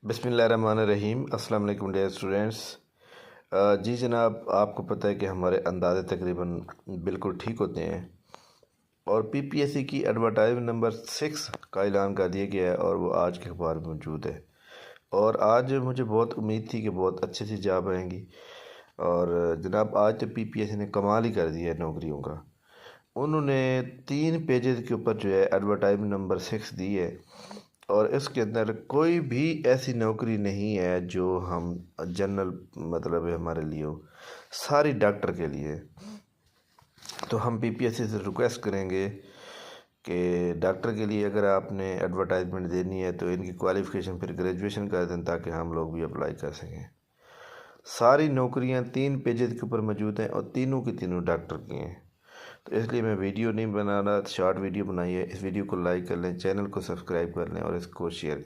बिस्मिल्लाहिर्रहमानिर्रहीम। अस्सलाम वालेकुम डियर स्टूडेंट्स। जी जनाब, आपको पता है कि हमारे अंदाज़े तकरीबन बिल्कुल ठीक होते हैं और पीपीएससी की एडवर्टाइजमेंट नंबर 6 का ऐलान कर दिया गया है और वो आज के अखबार में मौजूद है। और आज मुझे बहुत उम्मीद थी कि बहुत अच्छी सी जॉब आएंगी और जनाब आज तो पीपीएससी ने कमाल ही कर दिया है नौकरियों का। उन्होंने 3 पेजेस के ऊपर जो है एडवर्टाइजमेंट नंबर 6 दी है और इसके अंदर कोई भी ऐसी नौकरी नहीं है जो हम जनरल मतलब है हमारे लिए हो, सारी डॉक्टर के लिए। तो हम पीपीएससी से रिक्वेस्ट करेंगे कि डॉक्टर के लिए अगर आपने एडवर्टाइजमेंट देनी है तो इनकी क्वालिफ़िकेशन फिर ग्रेजुएशन कर दें ताकि हम लोग भी अप्लाई कर सकें। सारी नौकरियां 3 पेजेस के ऊपर मौजूद हैं और तीनों की तीनों डॉक्टर की हैं। तो इसलिए मैं वीडियो नहीं बना रहा, शॉर्ट वीडियो बनाई है। इस वीडियो को लाइक कर लें, चैनल को सब्सक्राइब कर लें और इसको शेयर